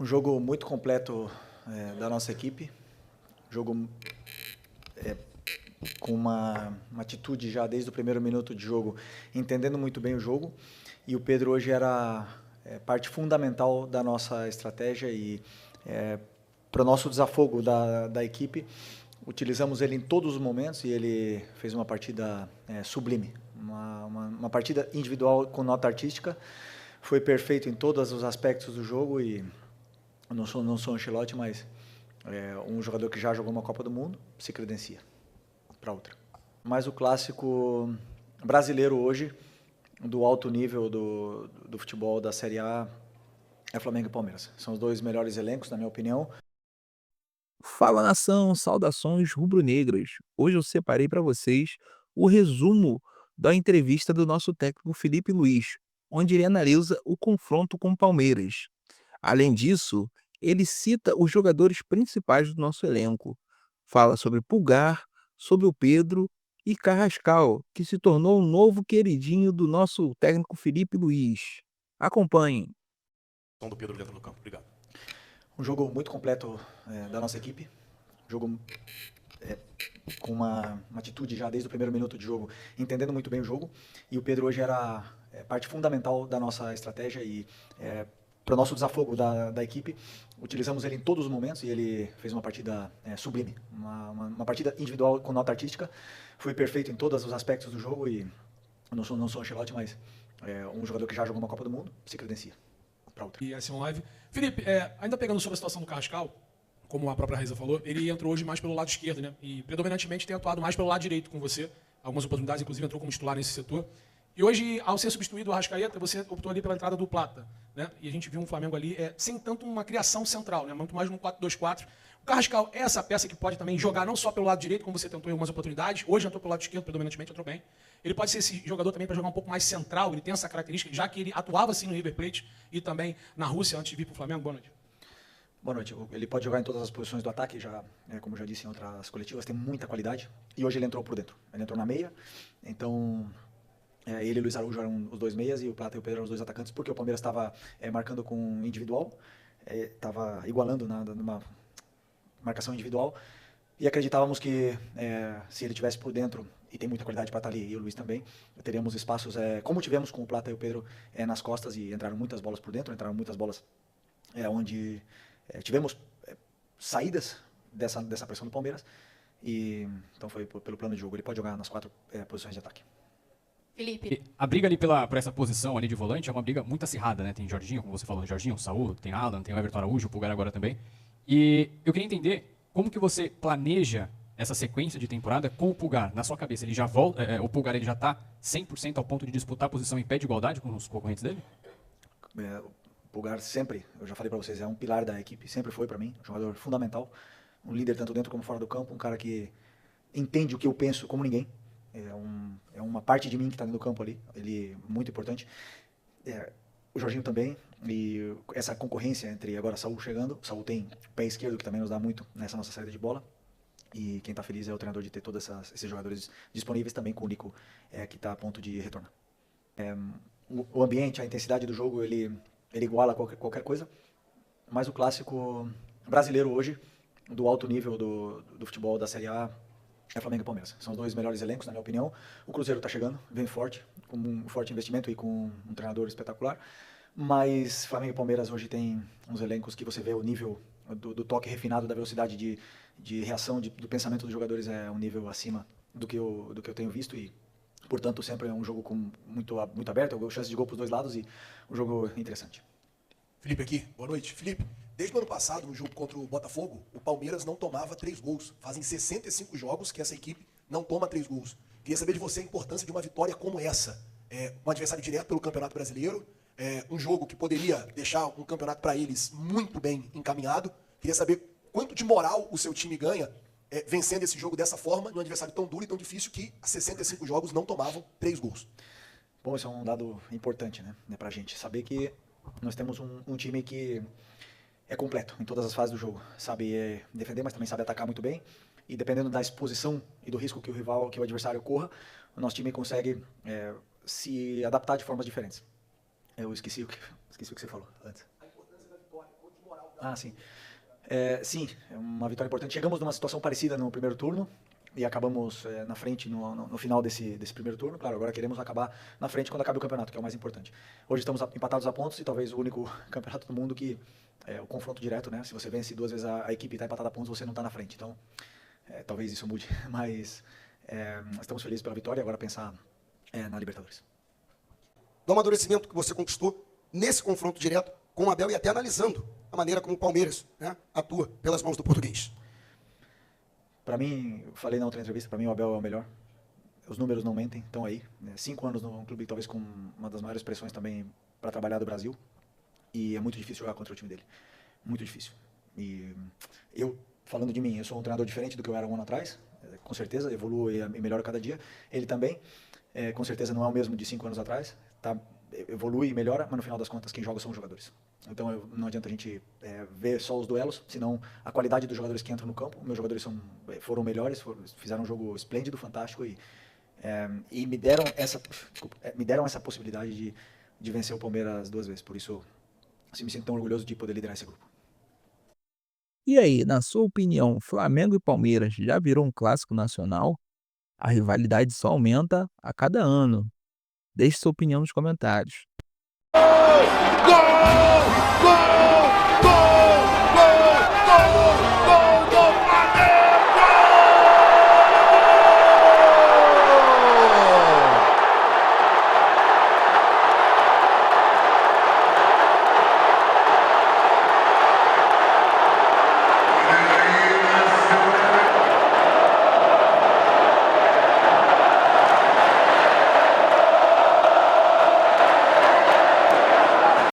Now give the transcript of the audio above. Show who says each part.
Speaker 1: Um jogo muito completo da nossa equipe. Jogo com uma atitude já desde o primeiro minuto de jogo, entendendo muito bem o jogo. E o Pedro hoje era parte fundamental da nossa estratégia e para o nosso desafogo da equipe. Utilizamos ele em todos os momentos e ele fez uma partida sublime. Uma partida individual com nota artística. Foi perfeito em todos os aspectos do jogo e eu não sou Ancelotti, mas um jogador que já jogou uma Copa do Mundo se credencia para outra. Mas o clássico brasileiro hoje, do alto nível do futebol da Série A, é Flamengo e Palmeiras. São os dois melhores elencos, na minha opinião.
Speaker 2: Fala nação, saudações rubro-negras. Hoje eu separei para vocês o resumo da entrevista do nosso técnico Felipe Luiz, onde ele analisa o confronto com o Palmeiras. Além disso, ele cita os jogadores principais do nosso elenco. Fala sobre Pulgar, sobre o Pedro e Carrascal, que se tornou o novo queridinho do nosso técnico Felipe Luiz. Acompanhem.
Speaker 3: Do Pedro dentro do campo. Obrigado.
Speaker 1: Um jogo muito completo da nossa equipe. Jogo com uma atitude já desde o primeiro minuto de jogo, entendendo muito bem o jogo. E o Pedro hoje era parte fundamental da nossa estratégia e para o nosso desafogo da equipe. Utilizamos ele em todos os momentos e ele fez uma partida sublime. Uma partida individual com nota artística. Foi perfeito em todos os aspectos do jogo e eu não sou Ancelotti, mas um jogador que já jogou uma Copa do Mundo se credencia para outra.
Speaker 3: E essa é uma live. Felipe, ainda pegando sobre a situação do Carrascal, como a própria Raíssa falou, ele entrou hoje mais pelo lado esquerdo, né? E predominantemente tem atuado mais pelo lado direito com você. Algumas oportunidades, inclusive, entrou como titular nesse setor. E hoje, ao ser substituído o Arrascaeta, você optou ali pela entrada do Plata, né? E a gente viu um Flamengo ali sem tanto uma criação central, né? Muito mais no 4-2-4. O Carrascal é essa peça que pode também jogar não só pelo lado direito, como você tentou em algumas oportunidades. Hoje entrou pelo lado esquerdo, predominantemente entrou bem. Ele pode ser esse jogador também para jogar um pouco mais central, ele tem essa característica, já que ele atuava assim no River Plate e também na Rússia antes de vir para o Flamengo. Boa noite.
Speaker 1: Boa noite. Ele pode jogar em todas as posições do ataque, já, como eu já disse em outras coletivas, tem muita qualidade. E hoje ele entrou por dentro. Ele entrou na meia, então ele e o Luiz Araújo eram os dois meias e o Plata e o Pedro eram os dois atacantes, porque o Palmeiras estava marcando com individual, estava igualando numa marcação individual, e acreditávamos que se ele tivesse por dentro, e tem muita qualidade para estar ali, e o Luiz também, teríamos espaços, como tivemos com o Plata e o Pedro nas costas, e entraram muitas bolas por dentro, entraram muitas bolas onde tivemos saídas dessa pressão do Palmeiras, e então foi pelo plano de jogo. Ele pode jogar nas quatro posições de ataque.
Speaker 4: Felipe. A briga ali por essa posição ali de volante é uma briga muito acirrada, né? Tem Jorginho, como você falou, Jorginho, Saúl, tem Alan, tem o Everton Araújo, o Pulgar agora também. E eu queria entender como que você planeja essa sequência de temporada com o Pulgar. Na sua cabeça, ele já volta, o Pulgar ele já está 100% ao ponto de disputar a posição em pé de igualdade com os concorrentes dele?
Speaker 1: O Pulgar sempre, eu já falei para vocês, é um pilar da equipe, sempre foi para mim, um jogador fundamental, um líder tanto dentro como fora do campo, um cara que entende o que eu penso como ninguém. É uma parte de mim que está no campo ali, ele é muito importante. O Jorginho também, e essa concorrência entre agora Saúl chegando, Saúl tem pé esquerdo que também nos dá muito nessa nossa saída de bola, e quem está feliz é o treinador de ter todos esses jogadores disponíveis também com o Nico, que está a ponto de retornar. O ambiente, a intensidade do jogo, ele iguala qualquer coisa, mas o clássico brasileiro hoje, do alto nível do futebol da Série A, é Flamengo e Palmeiras. São os dois melhores elencos, na minha opinião. O Cruzeiro está chegando, vem forte, com um forte investimento e com um treinador espetacular. Mas Flamengo e Palmeiras hoje tem uns elencos que você vê o nível do toque refinado, da velocidade de reação, do pensamento dos jogadores é um nível acima do que eu tenho visto e, portanto, sempre é um jogo muito aberto, chance de gol para os dois lados e um jogo interessante.
Speaker 5: Felipe aqui, boa noite. Felipe, desde o ano passado, no jogo contra o Botafogo, o Palmeiras não tomava 3 gols. Fazem 65 jogos que essa equipe não toma 3 gols. Queria saber de você a importância de uma vitória como essa. Um adversário direto pelo Campeonato Brasileiro, um jogo que poderia deixar um campeonato para eles muito bem encaminhado. Queria saber quanto de moral o seu time ganha vencendo esse jogo dessa forma, num adversário tão duro e tão difícil que há 65 jogos não tomavam 3 gols.
Speaker 1: Bom, isso é um dado importante, né, pra gente. Saber que nós temos um time que é completo em todas as fases do jogo. Sabe defender, mas também sabe atacar muito bem. E dependendo da exposição e do risco que o adversário corra, o nosso time consegue se adaptar de formas diferentes. Eu esqueci o que você falou antes.
Speaker 5: A importância da vitória, quanto
Speaker 1: Ah, sim. Sim, é uma vitória importante. Chegamos numa situação parecida no primeiro turno e acabamos na frente no final desse primeiro turno. Claro, agora queremos acabar na frente quando acabe o campeonato, que é o mais importante. Hoje estamos empatados a pontos e talvez o único campeonato do mundo que é o confronto direto, né? Se você vence 2 vezes a equipe e está empatada a pontos, você não está na frente. Então, talvez isso mude, mas estamos felizes pela vitória e agora pensar na Libertadores.
Speaker 6: Do amadurecimento que você conquistou nesse confronto direto com o Abel e até analisando a maneira como o Palmeiras, né, atua pelas mãos do português.
Speaker 1: Para mim, eu falei na outra entrevista, para mim o Abel é o melhor. Os números não mentem, estão aí. 5 anos num clube talvez com uma das maiores pressões também para trabalhar do Brasil. E é muito difícil jogar contra o time dele. Muito difícil. E eu, falando de mim, eu sou um treinador diferente do que eu era um ano atrás. Com certeza, evoluo e melhoro cada dia. Ele também, com certeza, não é o mesmo de 5 anos atrás. Evolui e melhora, mas no final das contas quem joga são os jogadores. Então não adianta a gente ver só os duelos, senão a qualidade dos jogadores que entram no campo. Meus jogadores foram melhores, fizeram um jogo esplêndido, fantástico e me deram essa possibilidade de vencer o Palmeiras 2 vezes. Por isso, assim, me sinto tão orgulhoso de poder liderar esse grupo.
Speaker 2: E aí, na sua opinião, Flamengo e Palmeiras já virou um clássico nacional? A rivalidade só aumenta a cada ano. Deixe sua opinião nos comentários.